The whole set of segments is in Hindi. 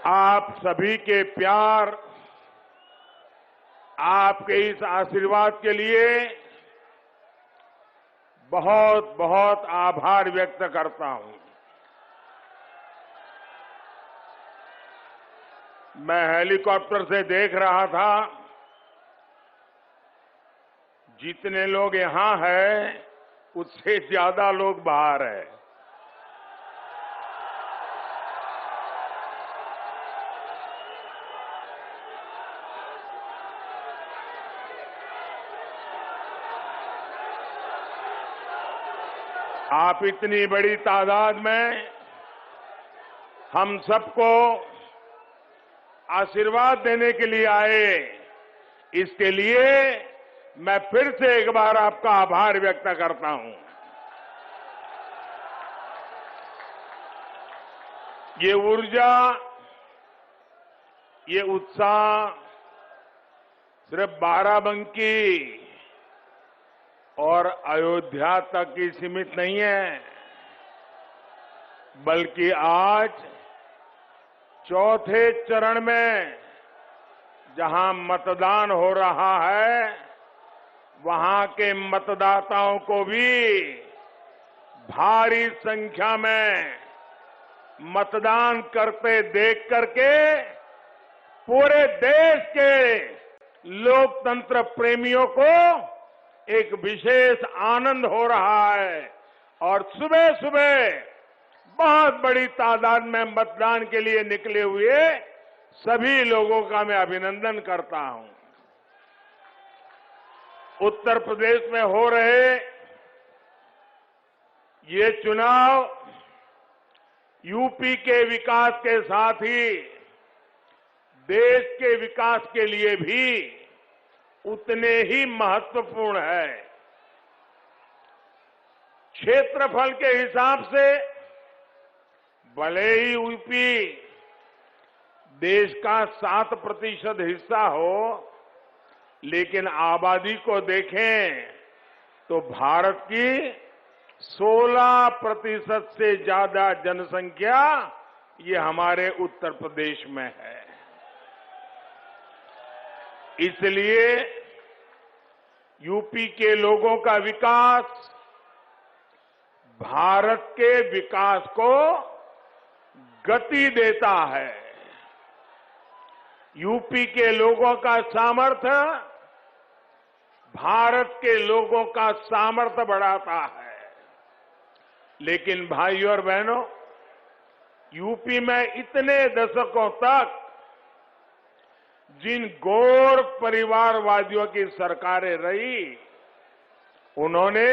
आप सभी के प्यार, आपके इस आशीर्वाद के लिए बहुत बहुत आभार व्यक्त करता हूं। मैं हेलीकॉप्टर से देख रहा था, जितने लोग यहां हैं उससे ज्यादा लोग बाहर हैं। आप इतनी बड़ी तादाद में हम सबको आशीर्वाद देने के लिए आए, इसके लिए मैं फिर से एक बार आपका आभार व्यक्त करता हूं। ये ऊर्जा, ये उत्साह सिर्फ बाराबंकी और अयोध्या तक ही सीमित नहीं है, बल्कि आज चौथे चरण में जहां मतदान हो रहा है, वहां के मतदाताओं को भी भारी संख्या में मतदान करते देख करके पूरे देश के लोकतंत्र प्रेमियों को एक विशेष आनंद हो रहा है और सुबह सुबह बहुत बड़ी तादाद में मतदान के लिए निकले हुए सभी लोगों का मैं अभिनंदन करता हूं। उत्तर प्रदेश में हो रहे ये चुनाव यूपी के विकास के साथ ही देश के विकास के लिए भी उतने ही महत्वपूर्ण है। क्षेत्रफल के हिसाब से भले ही यूपी देश का 7% हिस्सा हो, लेकिन आबादी को देखें तो भारत की 16% से ज्यादा जनसंख्या ये हमारे उत्तर प्रदेश में है। इसलिए यूपी के लोगों का विकास भारत के विकास को गति देता है। यूपी के लोगों का सामर्थ्य भारत के लोगों का सामर्थ्य बढ़ाता है। लेकिन भाइयों और बहनों, यूपी में इतने दशकों तक जिन गौर परिवारवादियों की सरकारें रही, उन्होंने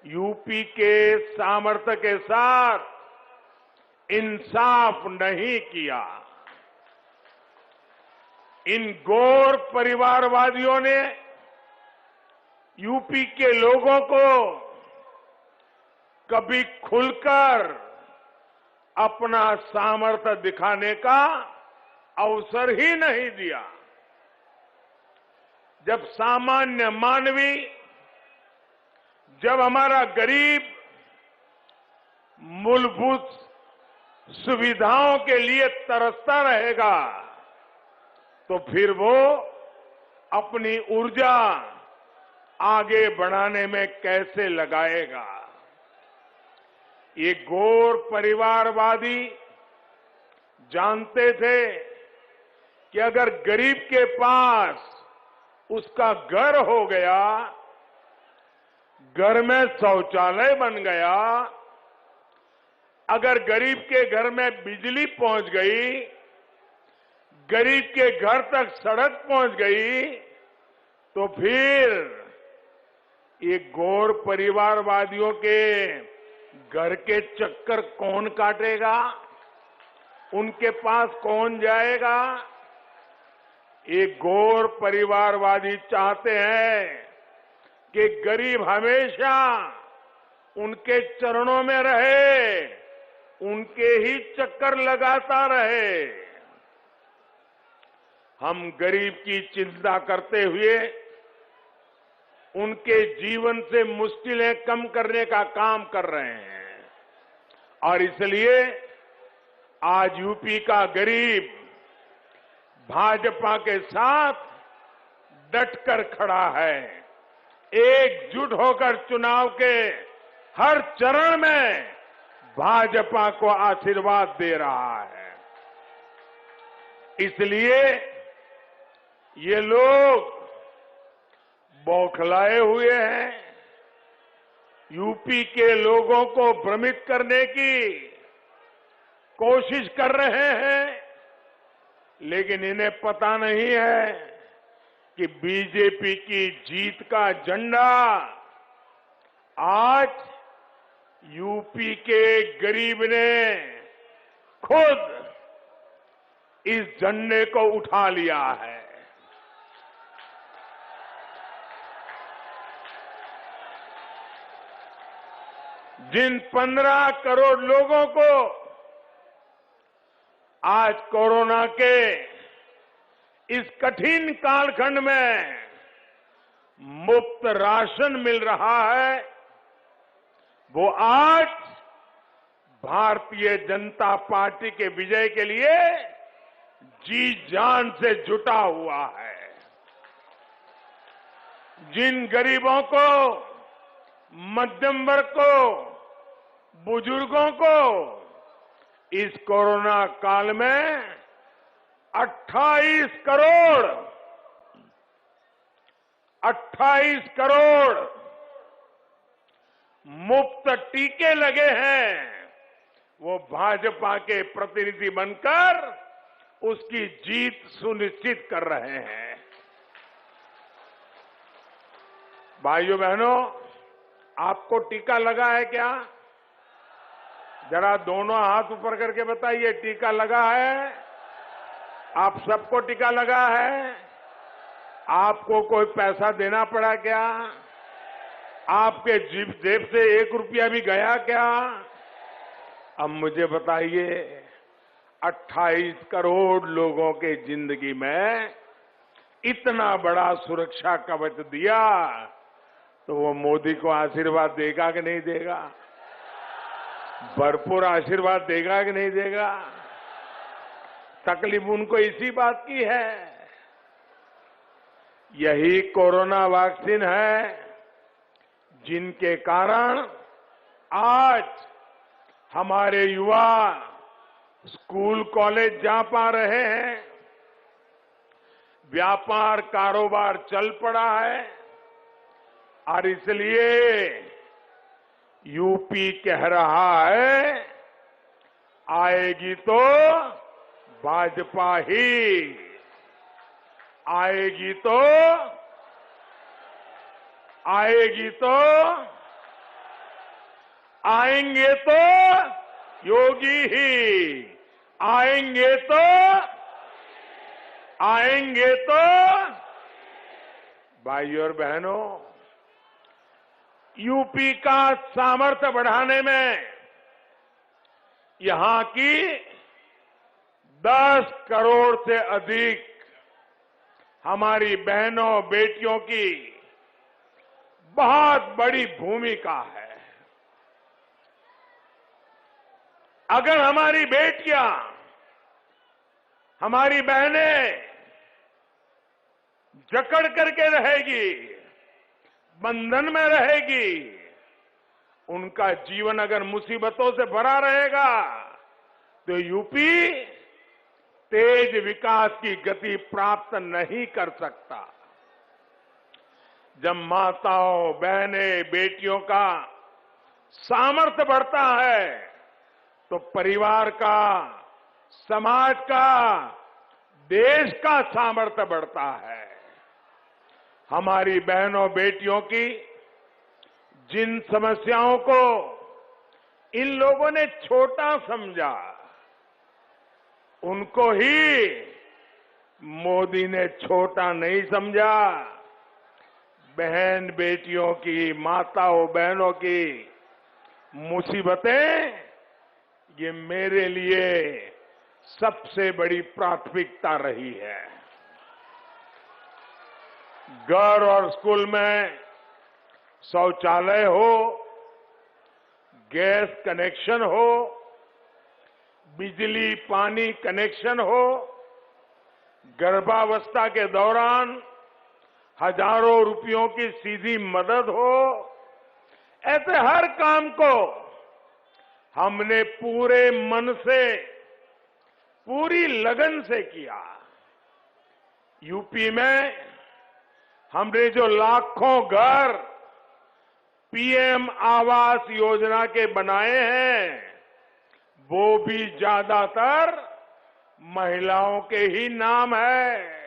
यूपी के सामर्थ्य के साथ इंसाफ नहीं किया। इन गौर परिवारवादियों ने यूपी के लोगों को कभी खुलकर अपना सामर्थ्य दिखाने का अवसर ही नहीं दिया। जब सामान्य मानवी, जब हमारा गरीब मूलभूत सुविधाओं के लिए तरसता रहेगा, तो फिर वो अपनी ऊर्जा आगे बढ़ाने में कैसे लगाएगा। ये गौर परिवारवादी जानते थे कि अगर गरीब के पास उसका घर हो गया, घर में शौचालय बन गया, अगर गरीब के घर में बिजली पहुंच गई, गरीब के घर तक सड़क पहुंच गई, तो फिर ये गौर परिवारवादियों के घर के चक्कर कौन काटेगा, उनके पास कौन जाएगा। ये गौर परिवारवादी चाहते हैं कि गरीब हमेशा उनके चरणों में रहे, उनके ही चक्कर लगाता रहे। हम गरीब की चिंता करते हुए उनके जीवन से मुश्किलें कम करने का काम कर रहे हैं और इसलिए आज यूपी का गरीब भाजपा के साथ डटकर खड़ा है, एकजुट होकर चुनाव के हर चरण में भाजपा को आशीर्वाद दे रहा है। इसलिए ये लोग बौखलाए हुए हैं, यूपी के लोगों को भ्रमित करने की कोशिश कर रहे हैं, लेकिन इन्हें पता नहीं है कि बीजेपी की जीत का झंडा आज यूपी के गरीब ने खुद इस झंडे को उठा लिया है। जिन 15 करोड़ लोगों को आज कोरोना के इस कठिन कालखंड में मुफ्त राशन मिल रहा है, वो आज भारतीय जनता पार्टी के विजय के लिए जी जान से जुटा हुआ है। जिन गरीबों को, मध्यम वर्ग को, बुजुर्गों को इस कोरोना काल में 28 करोड़ मुफ्त टीके लगे हैं, वो भाजपा के प्रतिनिधि बनकर उसकी जीत सुनिश्चित कर रहे हैं। भाइयों बहनों, आपको टीका लगा है क्या? जरा दोनों हाथ ऊपर करके बताइए, टीका लगा है? आप सबको टीका लगा है? आपको कोई पैसा देना पड़ा क्या? आपके जेब से 1 रुपया भी गया क्या? अब मुझे बताइए, 28 करोड़ लोगों के जिंदगी में इतना बड़ा सुरक्षा कवच दिया, तो वो मोदी को आशीर्वाद देगा कि नहीं देगा? भरपूर आशीर्वाद देगा कि नहीं देगा? तकलीफ उनको इसी बात की है। यही कोरोना वैक्सीन है जिनके कारण आज हमारे युवा स्कूल कॉलेज जा पा रहे हैं, व्यापार कारोबार चल पड़ा है, और इसलिए यूपी कह रहा है, आएगी तो भाजपा ही, आएगी तो आएंगे तो योगी ही, आएंगे तो भाइयों और बहनों, यूपी का सामर्थ्य बढ़ाने में यहां की 10 करोड़ से अधिक हमारी बहनों बेटियों की बहुत बड़ी भूमिका है। अगर हमारी बेटियां, हमारी बहनें जकड़ करके रहेगी, बंधन में रहेगी, उनका जीवन अगर मुसीबतों से भरा रहेगा, तो यूपी तेज विकास की गति प्राप्त नहीं कर सकता। जब माताओं, बहनें, बेटियों का सामर्थ्य बढ़ता है, तो परिवार का, समाज का, देश का सामर्थ्य बढ़ता है। हमारी बहनों बेटियों की जिन समस्याओं को इन लोगों ने छोटा समझा, उनको ही मोदी ने छोटा नहीं समझा। बहन बेटियों की, माताओं बहनों की मुसीबतें, ये मेरे लिए सबसे बड़ी प्राथमिकता रही है। घर और स्कूल में शौचालय हो, गैस कनेक्शन हो, बिजली पानी कनेक्शन हो, गर्भावस्था के दौरान हजारों रुपयों की सीधी मदद हो, ऐसे हर काम को हमने पूरे मन से, पूरी लगन से किया। यूपी में हमने जो लाखों घर पीएम आवास योजना के बनाए हैं, वो भी ज्यादातर महिलाओं के ही नाम है।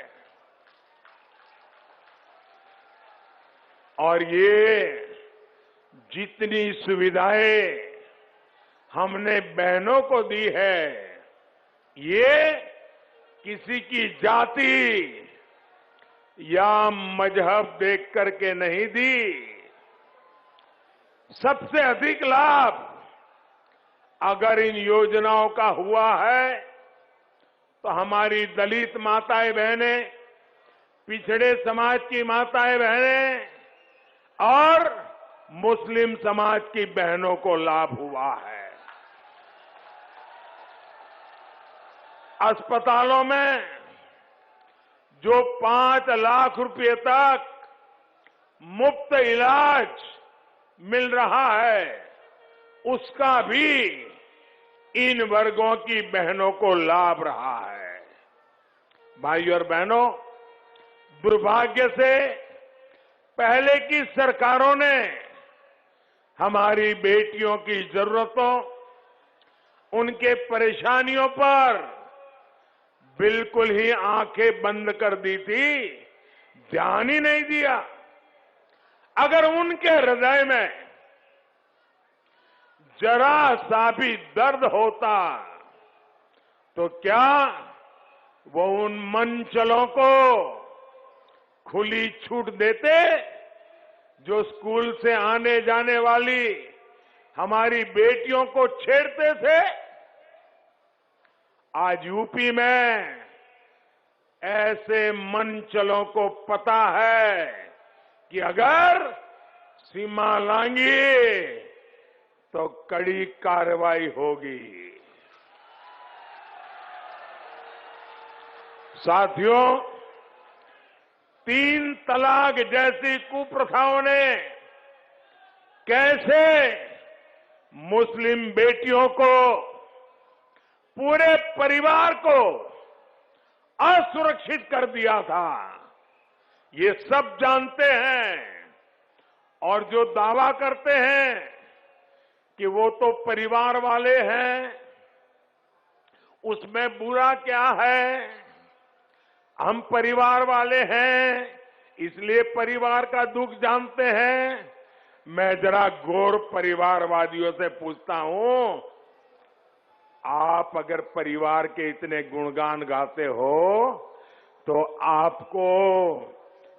और ये जितनी सुविधाएं हमने बहनों को दी है, ये किसी की जाति या मजहब देख करके नहीं दी। सबसे अधिक लाभ अगर इन योजनाओं का हुआ है तो हमारी दलित माताएं बहनें, पिछड़े समाज की माताएं बहनें और मुस्लिम समाज की बहनों को लाभ हुआ है। अस्पतालों में जो 5 लाख रुपए तक मुफ्त इलाज मिल रहा है, उसका भी इन वर्गों की बहनों को लाभ रहा है। भाइयों और बहनों, दुर्भाग्य से पहले की सरकारों ने हमारी बेटियों की जरूरतों, उनके परेशानियों पर बिल्कुल ही आंखें बंद कर दी थी, ध्यान ही नहीं दिया। अगर उनके हृदय में जरा सा भी दर्द होता तो क्या वो उन मंचलों को खुली छूट देते जो स्कूल से आने जाने वाली हमारी बेटियों को छेड़ते थे? आज यूपी में ऐसे मंचलों को पता है कि अगर सीमा लांगी तो कड़ी कार्रवाई होगी। साथियों, 3 तलाक जैसी कुप्रथाओं ने कैसे मुस्लिम बेटियों को, पूरे परिवार को असुरक्षित कर दिया था, ये सब जानते हैं। और जो दावा करते हैं कि वो तो परिवार वाले हैं, उसमें बुरा क्या है? हम परिवार वाले हैं, इसलिए परिवार का दुख जानते हैं। मैं जरा गौर परिवारवादियों से पूछता हूं, आप अगर परिवार के इतने गुणगान गाते हो तो आपको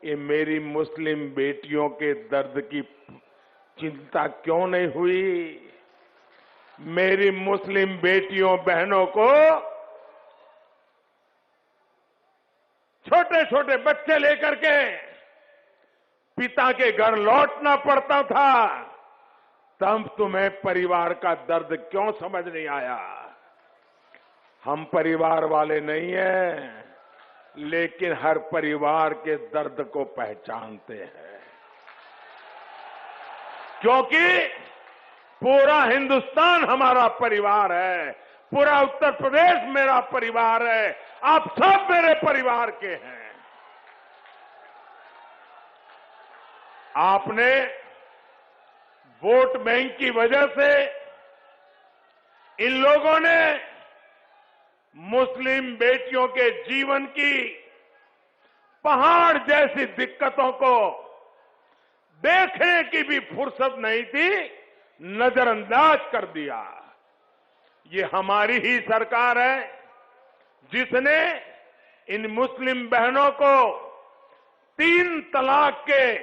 ये मेरी मुस्लिम बेटियों के दर्द की चिंता क्यों नहीं हुई? मेरी मुस्लिम बेटियों बहनों को छोटे छोटे बच्चे लेकर के पिता के घर लौटना पड़ता था, तब तुम्हें परिवार का दर्द क्यों समझ नहीं आया? हम परिवार वाले नहीं हैं, लेकिन हर परिवार के दर्द को पहचानते हैं, क्योंकि पूरा हिंदुस्तान हमारा परिवार है, पूरा उत्तर प्रदेश मेरा परिवार है, आप सब मेरे परिवार के हैं। आपने वोट बैंक की वजह से इन लोगों ने मुस्लिम बेटियों के जीवन की पहाड़ जैसी दिक्कतों को देखने की भी फुर्सत नहीं थी, नजरअंदाज कर दिया। ये हमारी ही सरकार है जिसने इन मुस्लिम बहनों को 3 तलाक के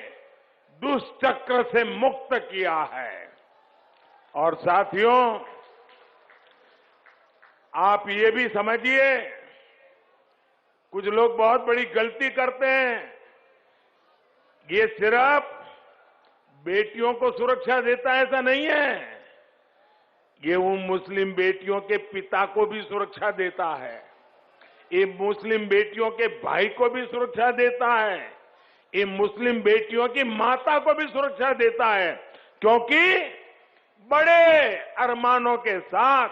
दुष्चक्र से मुक्त किया है। और साथियों, आप ये भी समझिए, कुछ लोग बहुत बड़ी गलती करते हैं। ये सिर्फ बेटियों को सुरक्षा देता है ऐसा नहीं है, ये उन मुस्लिम बेटियों के पिता को भी सुरक्षा देता है, ये मुस्लिम बेटियों के भाई को भी सुरक्षा देता है, ये मुस्लिम बेटियों की माता को भी सुरक्षा देता है, क्योंकि बड़े अरमानों के साथ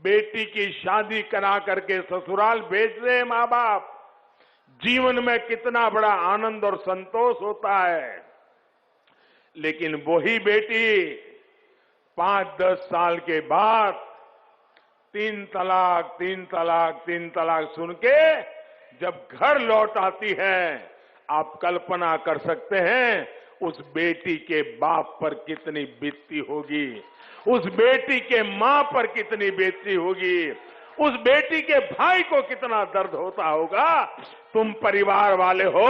बेटी की शादी करा करके ससुराल भेज रहे मां बाप, जीवन में कितना बड़ा आनंद और संतोष होता है। लेकिन वही बेटी 5-10 साल के बाद 3 तलाक, 3 तलाक, 3 तलाक सुन के जब घर लौट आती है, आप कल्पना कर सकते हैं उस बेटी के बाप पर कितनी बीतती होगी, उस बेटी के मां पर कितनी बीतती होगी, उस बेटी के भाई को कितना दर्द होता होगा। तुम परिवार वाले हो,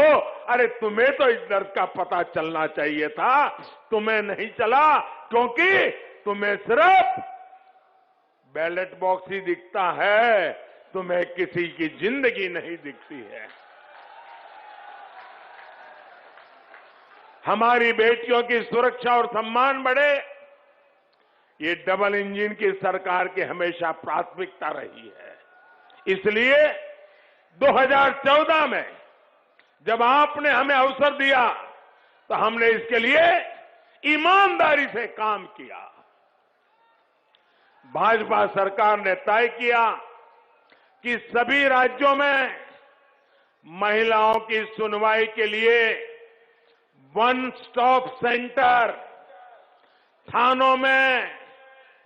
अरे तुम्हें तो इस दर्द का पता चलना चाहिए था, तुम्हें नहीं चला, क्योंकि तुम्हें सिर्फ बैलेट बॉक्स ही दिखता है, तुम्हें किसी की जिंदगी नहीं दिखती है। हमारी बेटियों की सुरक्षा और सम्मान बढ़े, ये डबल इंजन की सरकार की हमेशा प्राथमिकता रही है। इसलिए 2014 में जब आपने हमें अवसर दिया तो हमने इसके लिए ईमानदारी से काम किया। भाजपा सरकार ने तय किया कि सभी राज्यों में महिलाओं की सुनवाई के लिए वन स्टॉप सेंटर, थानों में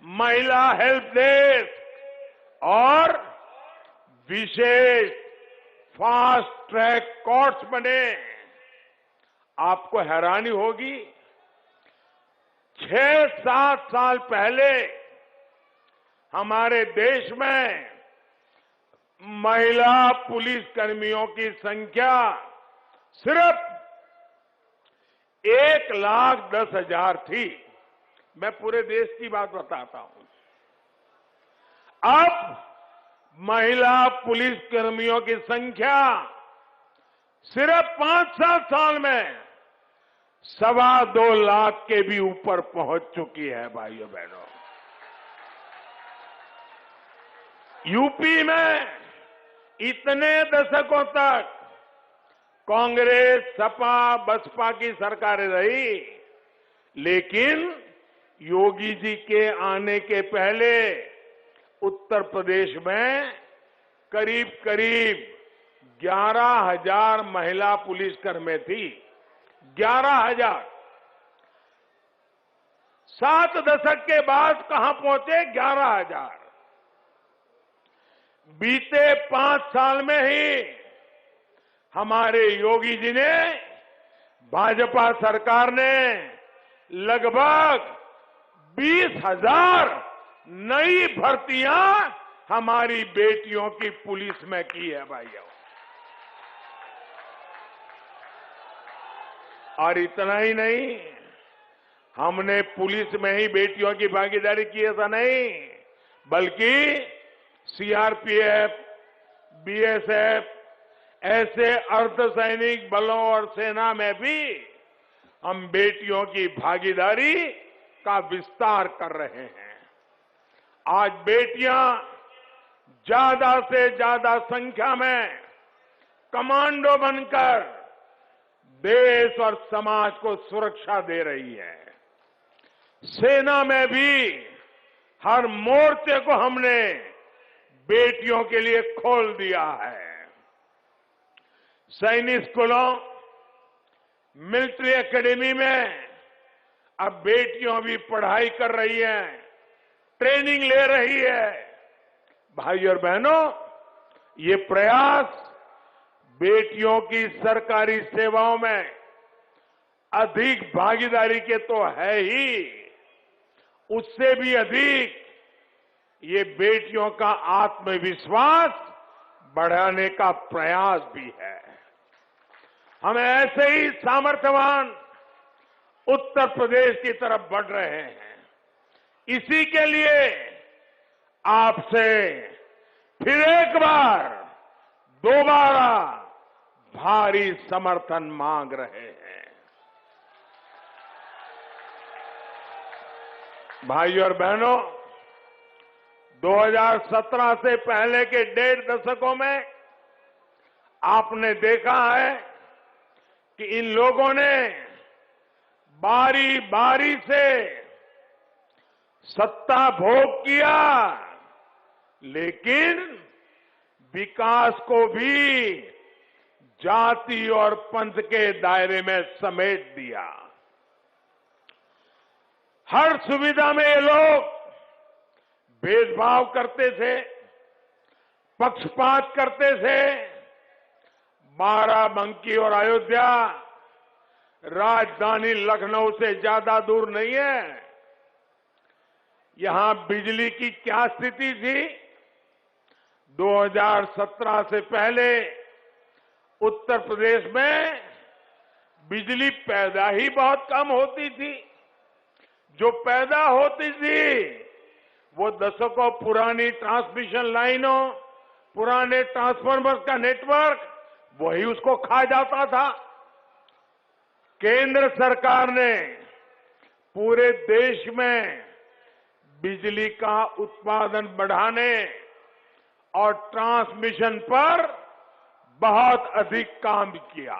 महिला हेल्प डेस्क और विशेष फास्ट ट्रैक कोर्ट्स बने। आपको हैरानी होगी, 6-7 साल पहले हमारे देश में महिला पुलिस कर्मियों की संख्या सिर्फ 1,10,000 थी। मैं पूरे देश की बात बताता हूं। अब महिला पुलिस कर्मियों की संख्या सिर्फ 5-7 साल में 2.25 लाख के भी ऊपर पहुंच चुकी है। भाइयों बहनों, यूपी में इतने दशकों तक कांग्रेस, सपा, बसपा की सरकारें रही, लेकिन योगी जी के आने के पहले उत्तर प्रदेश में करीब करीब 11,000 महिला पुलिसकर्मी थी। 11,000। 7 दशक के बाद कहां पहुंचे? 11,000। बीते 5 साल में ही हमारे योगी जी ने, भाजपा सरकार ने लगभग 20,000 नई भर्तियां हमारी बेटियों की पुलिस में की है भाइयों। और इतना ही नहीं, हमने पुलिस में ही बेटियों की भागीदारी की ऐसा नहीं, बल्कि सीआरपीएफ, बीएसएफ ऐसे अर्धसैनिक बलों और सेना में भी हम बेटियों की भागीदारी का विस्तार कर रहे हैं। आज बेटियां ज्यादा से ज्यादा संख्या में कमांडो बनकर देश और समाज को सुरक्षा दे रही है। सेना में भी हर मोर्चे को हमने बेटियों के लिए खोल दिया है। सैनिक स्कूलों, मिलिट्री एकेडमी में अब बेटियां भी पढ़ाई कर रही हैं, ट्रेनिंग ले रही है। भाइयों और बहनों, ये प्रयास बेटियों की सरकारी सेवाओं में अधिक भागीदारी के तो है ही, उससे भी अधिक ये बेटियों का आत्मविश्वास बढ़ाने का प्रयास भी है। हम ऐसे ही सामर्थ्यवान उत्तर प्रदेश की तरफ बढ़ रहे हैं। इसी के लिए आपसे फिर एक बार दोबारा भारी समर्थन मांग रहे हैं। भाइयों और बहनों, 2017 से पहले के 1.5 दशकों में आपने देखा है कि इन लोगों ने बारी बारी से सत्ता भोग किया, लेकिन विकास को भी जाति और पंथ के दायरे में समेट दिया। हर सुविधा में ये लोग भेदभाव करते थे, पक्षपात करते थे। बाराबंकी और अयोध्या राजधानी लखनऊ से ज्यादा दूर नहीं है। यहां बिजली की क्या स्थिति थी? 2017 से पहले उत्तर प्रदेश में बिजली पैदा ही बहुत कम होती थी। जो पैदा होती थी वो दशकों पुरानी ट्रांसमिशन लाइनों, पुराने ट्रांसफार्मर का नेटवर्क, वही उसको खा जाता था। केंद्र सरकार ने पूरे देश में बिजली का उत्पादन बढ़ाने और ट्रांसमिशन पर बहुत अधिक काम किया।